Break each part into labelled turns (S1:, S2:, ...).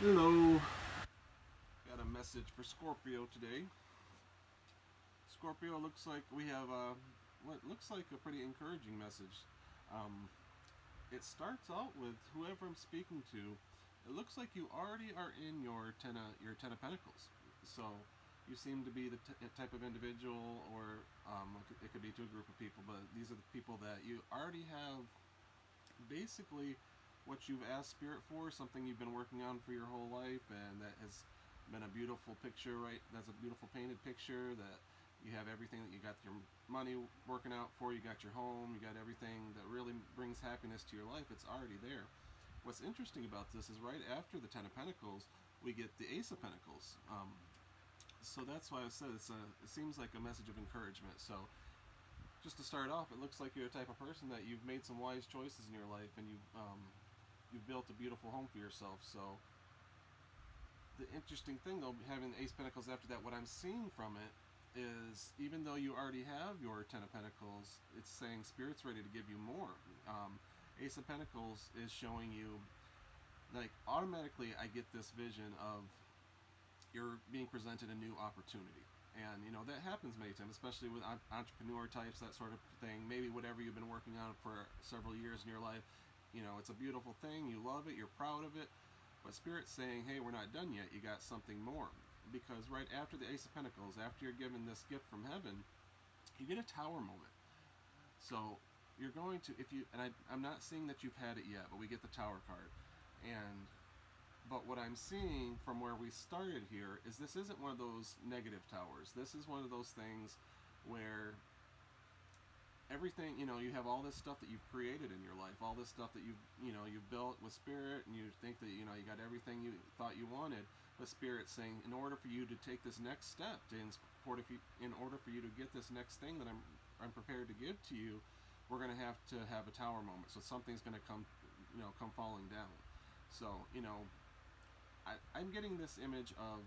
S1: Hello. Got a message for Scorpio today. Scorpio, looks like we have what looks like a pretty encouraging message. Um, it starts out with whoever I'm speaking to. It looks like you already are in your ten of Pentacles. So you seem to be the type of individual, or it could be to a group of people, but these are the people that you already have basically what you've asked spirit for, something you've been working on for your whole life, and that has been a beautiful picture, right? That's a beautiful painted picture that you have everything that you got your money working out for, you got your home, you got everything that really brings happiness to your life. It's already there. What's interesting about this is right after the Ten of Pentacles, we get the Ace of Pentacles. So that's why I said it seems like a message of encouragement. So just to start off, it looks like you're the type of person that you've made some wise choices in your life, and you've built a beautiful home for yourself. So the interesting thing, though, having the Ace of Pentacles after that, what I'm seeing from it is even though you already have your Ten of Pentacles, it's saying Spirit's ready to give you more. Ace of Pentacles is showing you, like, automatically I get this vision of you're being presented a new opportunity. And that happens many times, especially with entrepreneur types, that sort of thing. Maybe whatever you've been working on for several years in your life, it's a beautiful thing. You love it. You're proud of it. But Spirit's saying, hey, we're not done yet. You got something more. Because right after the Ace of Pentacles, after you're given this gift from heaven, you get a Tower moment. So you're going to, I'm not seeing that you've had it yet, but we get the Tower card. But what I'm seeing from where we started here is this isn't one of those negative towers. This is one of those things where everything, you have all this stuff that you've created in your life, all this stuff that you've built with Spirit, and you think that you got everything you thought you wanted. But Spirit's saying, in order for you to take this next step, in order for you to get this next thing that I'm prepared to give to you, we're going to have a Tower moment. So something's going to come falling down. So I'm getting this image of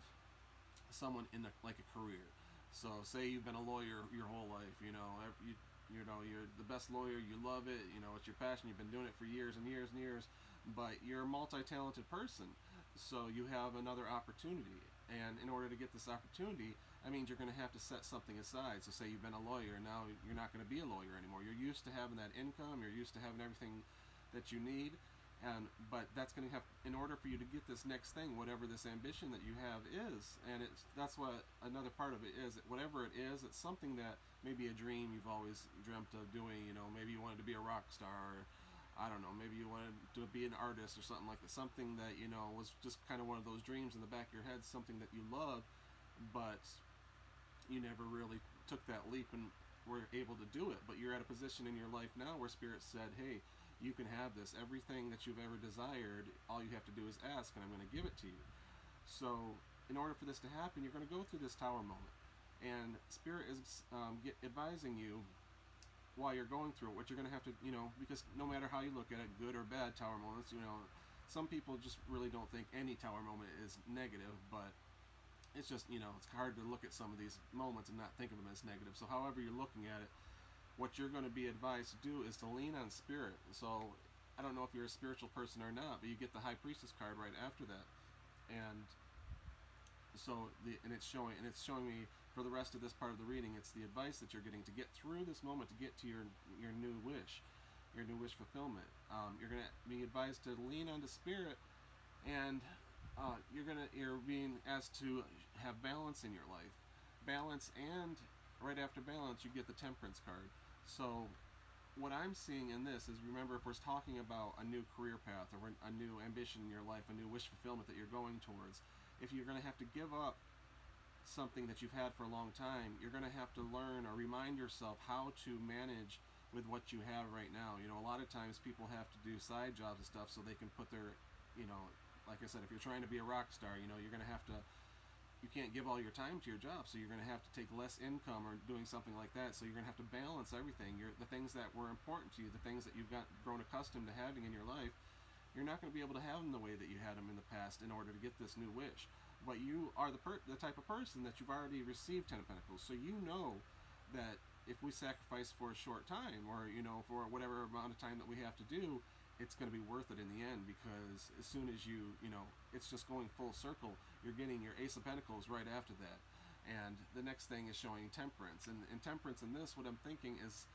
S1: someone in like a career. So say you've been a lawyer your whole life. You're the best lawyer. You love it. It's your passion. You've been doing it for years and years and years. But you're a multi-talented person. So you have another opportunity. And in order to get this opportunity, that means you're going to have to set something aside. So say you've been a lawyer. Now you're not going to be a lawyer anymore. You're used to having that income. You're used to having everything that you need. But that's going to have, in order for you to get this next thing, whatever this ambition that you have is, and that's what another part of it is. Whatever it is, it's something that maybe a dream you've always dreamt of doing. Maybe you wanted to be a rock star, or I don't know, maybe you wanted to be an artist or something like that. Something that was just kind of one of those dreams in the back of your head, something that you love, but you never really took that leap and were able to do it. But you're at a position in your life now where Spirit said, hey, you can have this. Everything that you've ever desired, all you have to do is ask, and I'm going to give it to you. So in order for this to happen, you're going to go through this Tower moment. And Spirit is advising you while you're going through it, what you're going to have to, because no matter how you look at it, good or bad Tower moments, some people just really don't think any Tower moment is negative, but it's just, it's hard to look at some of these moments and not think of them as negative. So however you're looking at it, what you're going to be advised to do is to lean on Spirit. So I don't know if you're a spiritual person or not, but you get the High Priestess card right after that. And so it's showing me for the rest of this part of the reading, it's the advice that you're getting to get through this moment, to get to your new wish, your new wish fulfillment. You're going to be advised to lean onto Spirit, and you're being asked to have balance in your life. Balance, and right after balance you get the Temperance card. So what I'm seeing in this is, remember, if we're talking about a new career path or a new ambition in your life, a new wish fulfillment that you're going towards, if you're going to have to give up something that you've had for a long time, you're going to have to learn or remind yourself how to manage with what you have right now. A lot of times people have to do side jobs and stuff so they can put their, like I said, if you're trying to be a rock star, you're going to have to, you can't give all your time to your job, so you're going to have to take less income or doing something like that. So you're going to have to balance everything. The things that were important to you, the things that you've grown accustomed to having in your life, you're not going to be able to have them the way that you had them in the past in order to get this new wish. But you are the type of person that you've already received Ten of Pentacles, so you know that if we sacrifice for a short time, or for whatever amount of time that we have to do, it's going to be worth it in the end, because as soon as you know, it's just going full circle. You're getting your Ace of Pentacles right after that. And the next thing is showing Temperance. And Temperance in this, what I'm thinking is,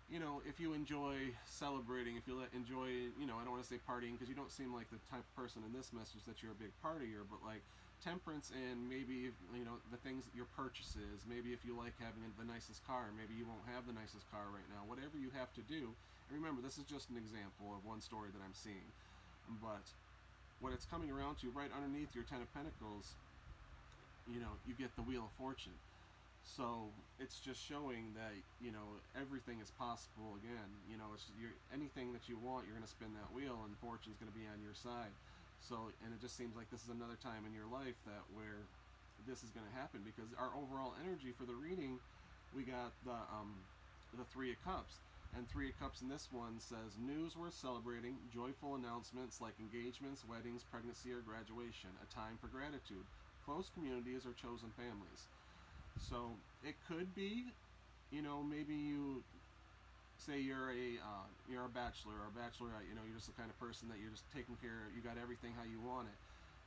S1: you know, if you enjoy celebrating, if you enjoy, you know, I don't want to say partying, because you don't seem like the type of person in this message that you're a big partier, but like temperance in maybe, you know, the things, your purchases, maybe if you like having the nicest car, maybe you won't have the nicest car right now, whatever you have to do. And remember, this is just an example of one story that I'm seeing, but what it's coming around to right underneath your Ten of Pentacles, you know, you get the Wheel of Fortune. So it's just showing that, you know, everything is possible again. You know, it's anything that you want, you're going to spin that wheel, and fortune's going to be on your side. So, and it just seems like this is another time in your life that where this is going to happen, because our overall energy for the reading, we got the Three of Cups. And Three of Cups in this one says, news worth celebrating, joyful announcements like engagements, weddings, pregnancy, or graduation, a time for gratitude, close communities, or chosen families. So it could be, you know, maybe you say you're a bachelor or a bachelorette. You know, you're just the kind of person that you're just taking care of. You got everything how you want it,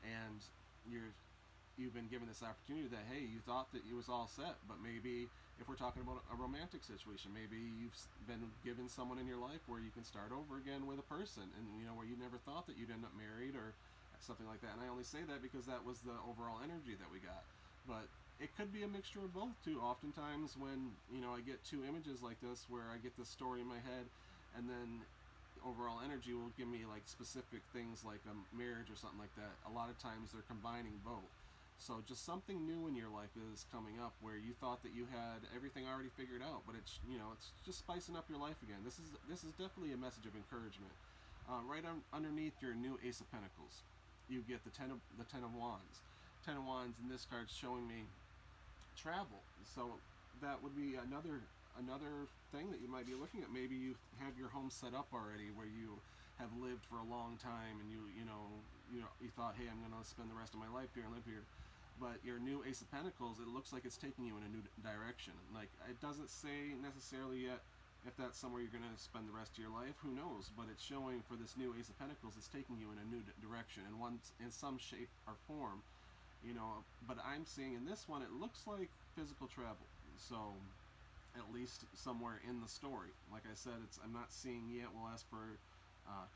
S1: and you've been given this opportunity that, hey, you thought that it was all set, but maybe if we're talking about a romantic situation, maybe you've been given someone in your life where you can start over again with a person, and you know, where you never thought that you'd end up married or something like that. And I only say that because that was the overall energy that we got, but it could be a mixture of both too. Oftentimes when, you know, I get two images like this where I get this story in my head, and then overall energy will give me like specific things like a marriage or something like that. A lot of times they're combining both. So just something new in your life is coming up where you thought that you had everything already figured out, but it's, you know, it's just spicing up your life again. This is definitely a message of encouragement. Right underneath your new Ace of Pentacles, you get the Ten of Wands. Ten of Wands in this card showing me travel. So that would be another thing that you might be looking at. Maybe you have your home set up already where you have lived for a long time, and you thought, hey, I'm going to spend the rest of my life here and live here. But your new Ace of Pentacles, it looks like it's taking you in a new direction. Like, it doesn't say necessarily yet if that's somewhere you're going to spend the rest of your life. Who knows? But it's showing for this new Ace of Pentacles, it's taking you in a new direction, and one in some shape or form. You know, but I'm seeing in this one, it looks like physical travel. So at least somewhere in the story. Like I said, I'm not seeing yet. We'll ask for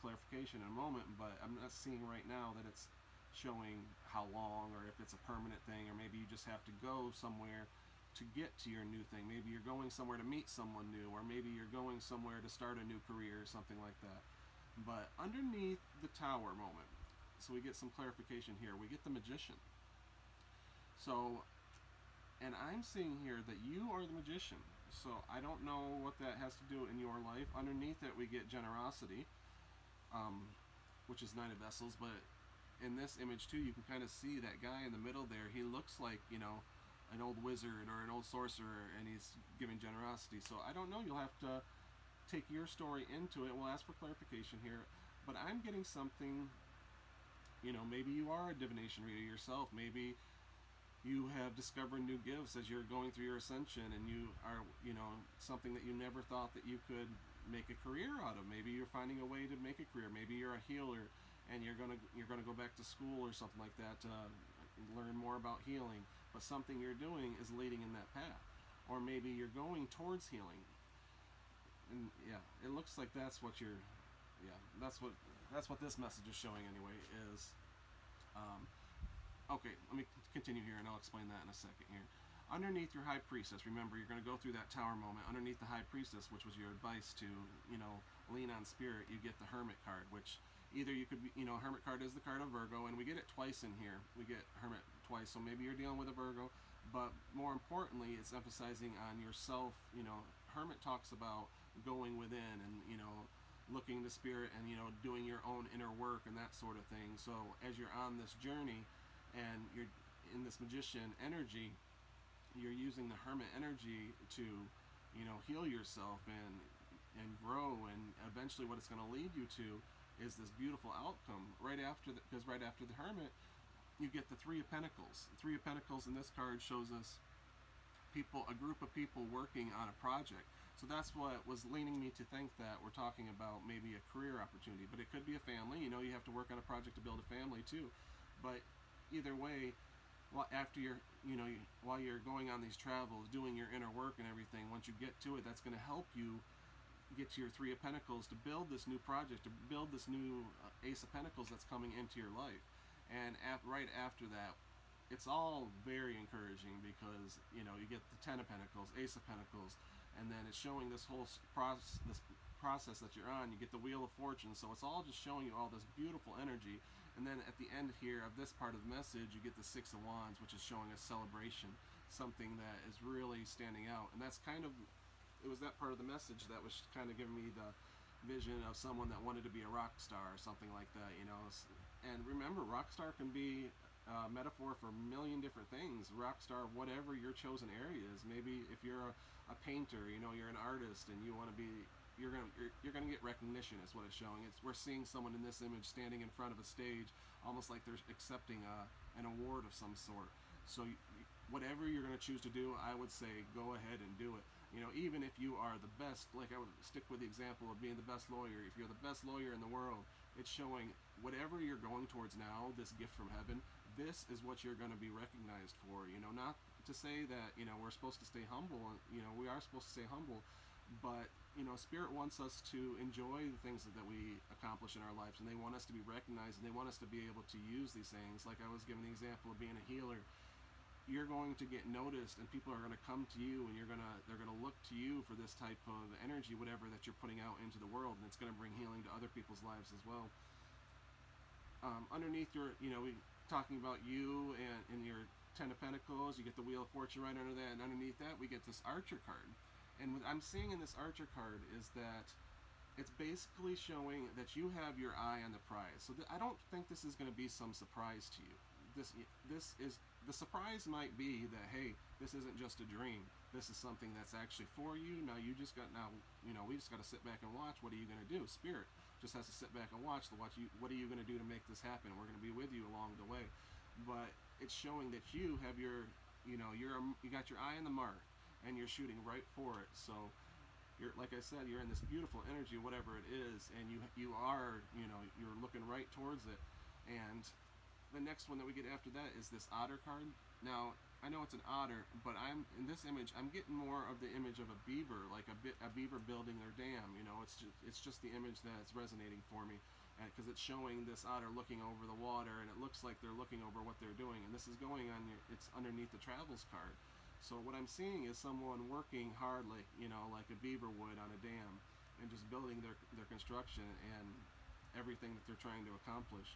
S1: clarification in a moment, but I'm not seeing right now that it's showing how long, or if it's a permanent thing, or maybe you just have to go somewhere to get to your new thing. Maybe you're going somewhere to meet someone new, or maybe you're going somewhere to start a new career or something like that. But underneath the Tower moment, so we get some clarification here. We get the Magician. So, and I'm seeing here that you are the Magician. So I don't know what that has to do in your life. Underneath it, we get generosity, which is Nine of Vessels. But in this image too, you can kind of see that guy in the middle there. He looks like, you know, an old wizard or an old sorcerer, and he's giving generosity. So I don't know. You'll have to take your story into it. We'll ask for clarification here. But I'm getting something, you know, maybe you are a divination reader yourself. Maybe you have discovered new gifts as you're going through your ascension, and you are, you know, something that you never thought that you could make a career out of. Maybe you're finding a way to make a career. Maybe you're a healer, and you're gonna go back to school or something like that to learn more about healing. But something you're doing is leading in that path, or maybe you're going towards healing. And yeah, it looks like that's what that's what this message is showing anyway. Is okay, let me continue here, and I'll explain that in a second here. Underneath your High Priestess, remember, you're going to go through that Tower moment. Underneath the High Priestess, which was your advice to, you know, lean on spirit, you get the Hermit card, which either you could be, you know, Hermit card is the card of Virgo, and we get it twice in here. We get Hermit twice, so maybe you're dealing with a Virgo, but more importantly, it's emphasizing on yourself. You know, Hermit talks about going within and, you know, looking to spirit and, you know, doing your own inner work and that sort of thing. So as you're on this journey, and you're in this Magician energy, you're using the Hermit energy to, you know, heal yourself and grow, and eventually what it's going to lead you to is this beautiful outcome. Because right after the Hermit, you get the Three of Pentacles. The Three of Pentacles in this card shows us a group of people working on a project. So that's what was leaning me to think that we're talking about maybe a career opportunity, but it could be a family. You know, you have to work on a project to build a family too. But either way, after you're, you know, while you're going on these travels, doing your inner work and everything, once you get to it, that's going to help you get to your Three of Pentacles to build this new project, to build this new Ace of Pentacles that's coming into your life. And right after that, it's all very encouraging because, you know, you get the Ten of Pentacles, Ace of Pentacles, and then it's showing this whole process that you're on. You get the Wheel of Fortune, so it's all just showing you all this beautiful energy. And then at the end here of this part of the message, you get the Six of Wands, which is showing a celebration, something that is really standing out. And that's kind of, it was that part of the message that was kind of giving me the vision of someone that wanted to be a rock star or something like that, you know. And remember, rock star can be a metaphor for a million different things. Rock star, whatever your chosen area is. Maybe if you're a painter, you know, you're an artist and you want to be, you're gonna get recognition is what it's showing. We're seeing someone in this image standing in front of a stage, almost like they're accepting an award of some sort. So whatever you're going to choose to do, I would say go ahead and do it. You know, even if you are the best, like I would stick with the example of being the best lawyer. If you're the best lawyer in the world, it's showing whatever you're going towards now, this gift from heaven, this is what you're going to be recognized for. You know, not to say that, you know, we're supposed to stay humble. You know, we are supposed to stay humble, but, you know, Spirit wants us to enjoy the things that we accomplish in our lives, and they want us to be recognized, and they want us to be able to use these things. Like I was giving the example of being a healer. You're going to get noticed, and people are going to come to you, and they're going to look to you for this type of energy, whatever that you're putting out into the world, and it's going to bring healing to other people's lives as well. Underneath your, you know, talking about you and your Ten of Pentacles, you get the Wheel of Fortune right under that, and underneath that we get this Archer card. And what I'm seeing in this Archer card is that it's basically showing that you have your eye on the prize. So I don't think this is going to be some surprise to you. This is, the surprise might be that, hey, this isn't just a dream. This is something that's actually for you. Now we just got to sit back and watch. What are you going to do? Spirit just has to sit back and watch. What are you going to do to make this happen? We're going to be with you along the way. But it's showing that you have your, you know, you got your eye on the mark, and you're shooting right for it. So you're, like I said, you're in this beautiful energy, whatever it is, and you are, you know, you're looking right towards it. And the next one that we get after that is this Otter card. Now, I know it's an otter, but in this image, I'm getting more of the image of a beaver, like a beaver building their dam. You know, it's just the image that's resonating for me, because it's showing this otter looking over the water, and it looks like they're looking over what they're doing. And this is going on, it's underneath the travels card. So what I'm seeing is someone working hard, like, you know, like a beaver would on a dam, and just building their construction and everything that they're trying to accomplish.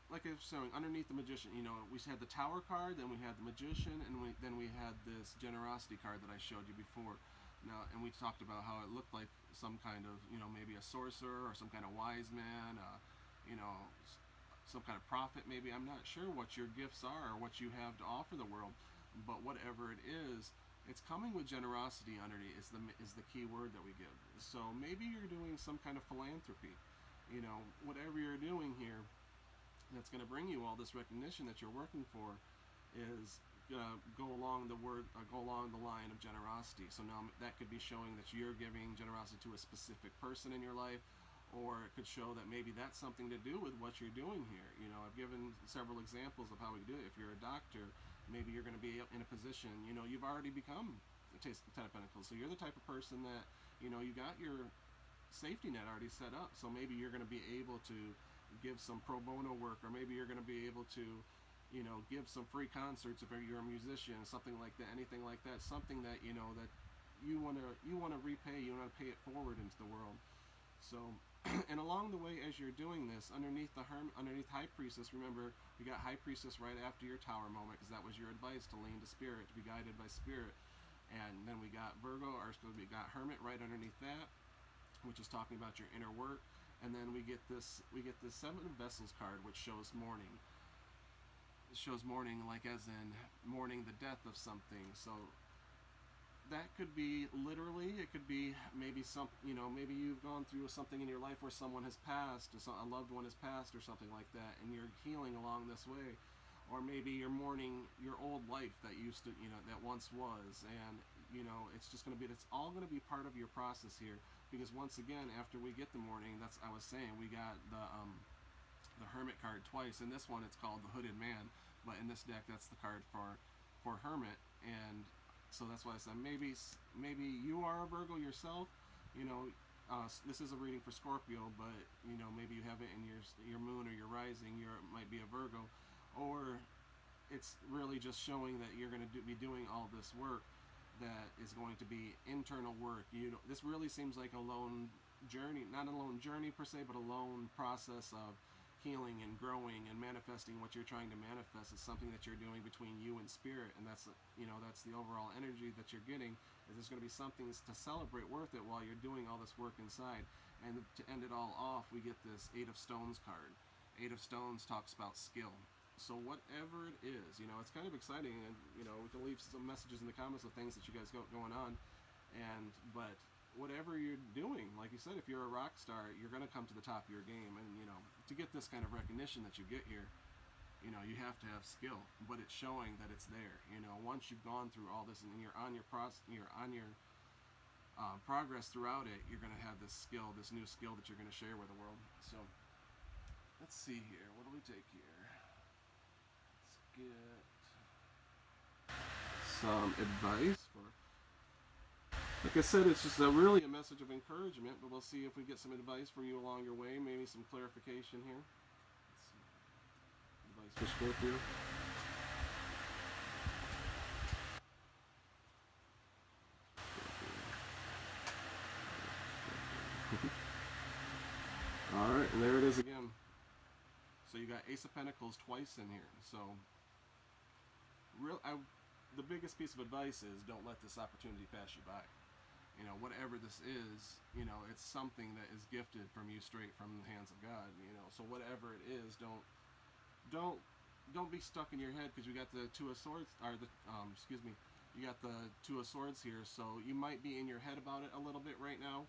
S1: Like I was showing, underneath the Magician, you know, we had the Tower card, then we had the Magician, and then we had this Generosity card that I showed you before. Now, and we talked about how it looked like some kind of, you know, maybe a sorcerer or some kind of wise man, you know, some kind of prophet maybe. I'm not sure what your gifts are or what you have to offer the world, but whatever it is, it's coming with generosity underneath is the key word that we give. So maybe you're doing some kind of philanthropy, you know, whatever you're doing here that's going to bring you all this recognition that you're working for is go along the line of generosity. So now that could be showing that you're giving generosity to a specific person in your life, or it could show that maybe that's something to do with what you're doing here. You know, I've given several examples of how we do it. If you're a doctor, maybe you're going to be in a position, you know, you've already become a Ten of Pentacles. So you're the type of person that, you know, you got your safety net already set up. So maybe you're going to be able to give some pro bono work, or maybe you're going to be able to, you know, give some free concerts if you're a musician, something like that, anything like that, something that, you know, that you want to repay, you want to pay it forward into the world. So, and along the way as you're doing this, underneath High Priestess, remember we got High Priestess right after your Tower moment, because that was your advice to lean to Spirit, to be guided by Spirit. And then we got Virgo, or we got Hermit right underneath that, which is talking about your inner work. And then we get this Seven of Vessels card, which shows mourning. It shows mourning, like as in mourning the death of something. So that could be literally, it could be maybe maybe you've gone through something in your life where someone has passed, or a loved one has passed, or something like that, and you're healing along this way. or maybe you're mourning your old life that used to, that once was, and it's just going to be, it's all going to be part of your process here, because once again, after we get the mourning, that's, I was saying, we got the Hermit card twice. In this one, it's called the Hooded Man, but in this deck, that's the card for Hermit, and so that's why I said maybe you are a Virgo yourself. This is a reading for Scorpio, but maybe you have it in your moon or your rising. You might be a Virgo, or it's really just showing that you're going to be doing all this work that is going to be internal work. This really seems like a lone journey, not a lone journey per se, but a lone process of healing and growing and manifesting what you're trying to manifest. Is something that you're doing between you and spirit, and that's the overall energy that you're getting. Is there's going to be something to celebrate worth it while you're doing all this work inside. And to end it all off, we get this Eight of Stones card. Eight of Stones talks about skill. So whatever it is, it's kind of exciting, and we can leave some messages in the comments of things that you guys got going on, but whatever you're doing, like you said, if you're a rock star, you're going to come to the top of your game, and to get this kind of recognition that you get here, you have to have skill, but it's showing that it's there. Once you've gone through all this and you're on your progress throughout it, you're going to have this skill, this new skill that you're going to share with the world. So let's see here. What do we take here? Get some advice for, like I said, it's just really a message of encouragement, but we'll see if we get some advice from you along your way, maybe some clarification here. Let's see. Advice for Scorpio. Alright, and there it is again. So you got Ace of Pentacles twice in here. So the biggest piece of advice is don't let this opportunity pass you by. Whatever this is, it's something that is gifted from you, straight from the hands of God. So whatever it is, don't be stuck in your head, because you got the Two of Swords, or you got the Two of Swords here. So you might be in your head about it a little bit right now.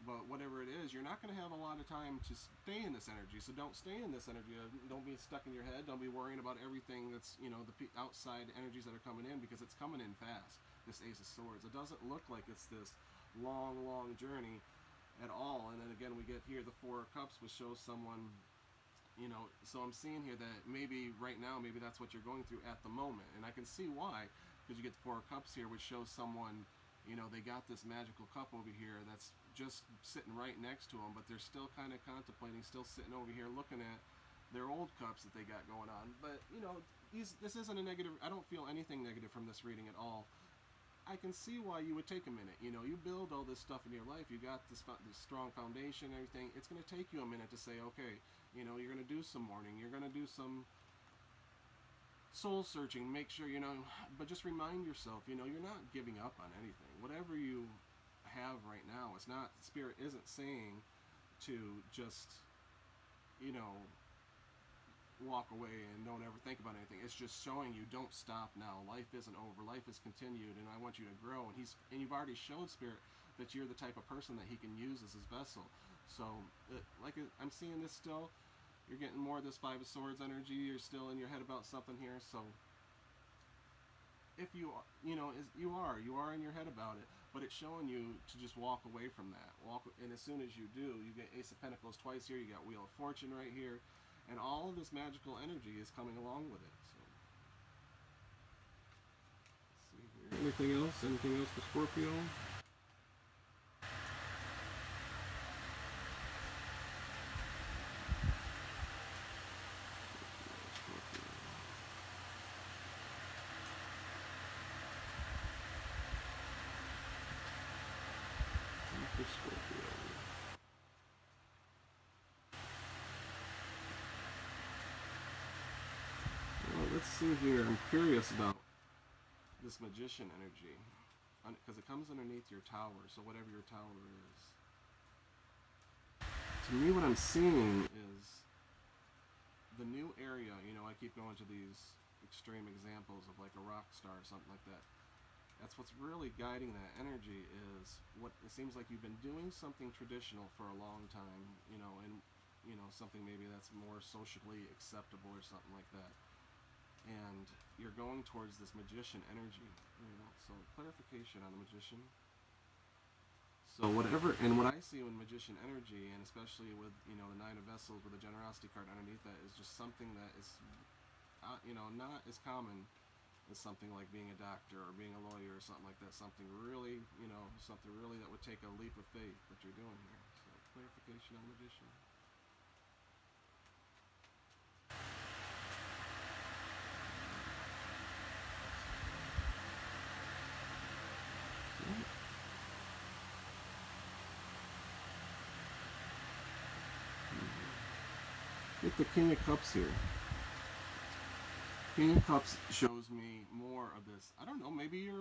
S1: But whatever it is, you're not going to have a lot of time to stay in this energy. So don't stay in this energy. Don't be stuck in your head. Don't be worrying about everything that's, the outside energies that are coming in, because it's coming in fast, this Ace of Swords. It doesn't look like it's this long journey at all. And then again, we get here the Four of Cups, which shows someone, so I'm seeing here that maybe right now, maybe that's what you're going through at the moment. And I can see why, because you get the Four of Cups here, which shows someone, they got this magical cup over here that's just sitting right next to them, but they're still kind of contemplating, still sitting over here looking at their old cups that they got going on. But this isn't a negative. I don't feel anything negative from this reading at all. I can see why you would take a minute. You build all this stuff in your life. You got this strong foundation and everything. It's going to take you a minute to say, okay, you're going to do some mourning. You're going to do some soul searching. Make sure, but just remind yourself, you're not giving up on anything. Whatever you have right now, it's not, Spirit isn't saying to just walk away and don't ever think about anything. It's just showing you, don't stop now. Life isn't over. Life is continued, and I want you to grow. And you've already showed Spirit that you're the type of person that he can use as his vessel. So I'm seeing this still. You're getting more of this Five of Swords energy. You're still in your head about something here. So if you are in your head about it, but it's showing you to just walk away from that. And as soon as you do, you get Ace of Pentacles twice here. You got Wheel of Fortune right here, and all of this magical energy is coming along with it. So, let's see here. Anything else? Anything else for Scorpio? Scorpio. Well, let's see here. I'm curious about this Magician energy, because it comes underneath your tower. So whatever your tower is, to me, what I'm seeing is the new area. I keep going to these extreme examples of like a rock star or something like that. That's what's really guiding that energy, is what it seems like you've been doing something traditional for a long time, and something maybe that's more socially acceptable or something like that. and you're going towards this magician energy. So clarification on the magician. So whatever, and what I see in magician energy, and especially with the Nine of Vessels with the generosity card underneath that, is just something that is not as common as something like being a doctor or being a lawyer or something like that. Something really that would take a leap of faith that you're doing here. So clarification on magician. Get the King of Cups here. King of Cups shows me more of this. I don't know. Maybe you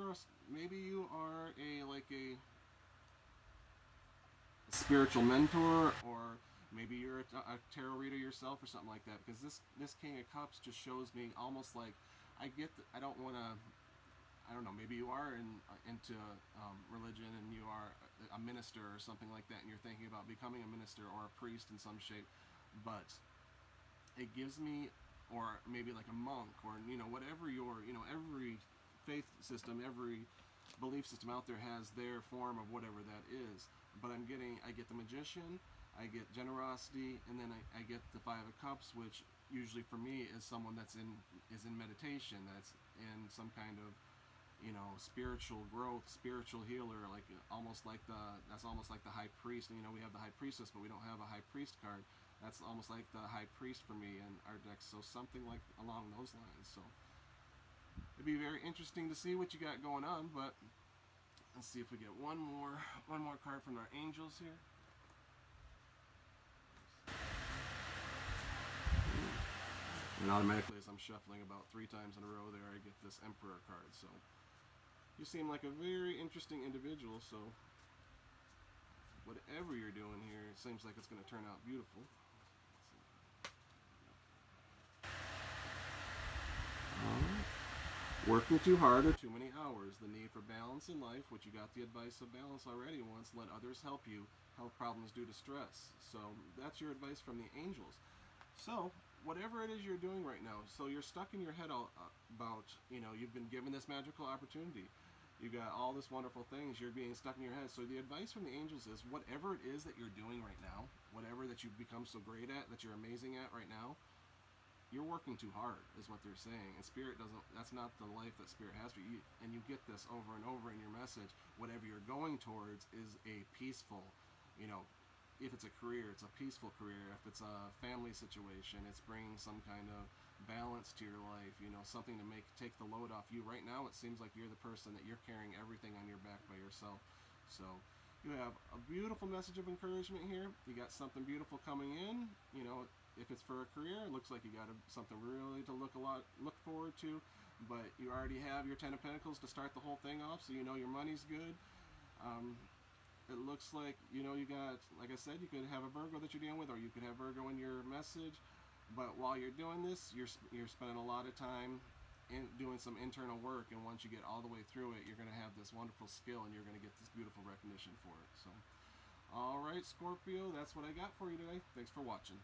S1: are a spiritual mentor, or maybe you're a tarot reader yourself, or something like that. Because this King of Cups just shows me almost like I don't want to. I don't know. Maybe you are into religion, and you are a minister or something like that, and you're thinking about becoming a minister or a priest in some shape, but it gives me, or maybe like a monk, or whatever your every faith system, every belief system out there has their form of whatever that is. But I get the magician, I get generosity, and then I get the Five of Cups, which usually for me is someone that's in meditation, that's in some kind of spiritual growth, spiritual healer, almost like the high priest. We have the high priestess, but we don't have a high priest card. That's almost like the high priest for me in our deck. So something like along those lines. So it'd be very interesting to see what you got going on. But let's see if we get one more card from our angels here. And automatically, as I'm shuffling about 3 times in a row there, I get this Emperor card. So you seem like a very interesting individual, so whatever you're doing here, it seems like it's going to turn out beautiful. Working too hard or too many hours, the need for balance in life, which you got the advice of balance already once. Let others help you. Health problems due to stress. So that's your advice from the angels. So whatever it is you're doing right now, so you're stuck in your head about, you've been given this magical opportunity. You got all this wonderful things. You're being stuck in your head. So the advice from the angels is whatever it is that you're doing right now, whatever that you've become so great at, that you're amazing at right now, you're working too hard, is what they're saying. And Spirit that's not the life that Spirit has for you. And you get this over and over in your message. Whatever you're going towards is a peaceful, if it's a career, it's a peaceful career. If it's a family situation, it's bringing some kind of balance to your life, something to take the load off you. Right now, it seems like you're the person that you're carrying everything on your back by yourself. So you have a beautiful message of encouragement here. You got something beautiful coming in. If it's for a career, it looks like you got something really to look forward to. But you already have your Ten of Pentacles to start the whole thing off, so your money's good. It looks like you got, like I said, you could have a Virgo that you're dealing with, or you could have Virgo in your message. But while you're doing this, you're spending a lot of time doing some internal work, and once you get all the way through it, you're going to have this wonderful skill, and you're going to get this beautiful recognition for it. So, all right, Scorpio, that's what I got for you today. Thanks for watching.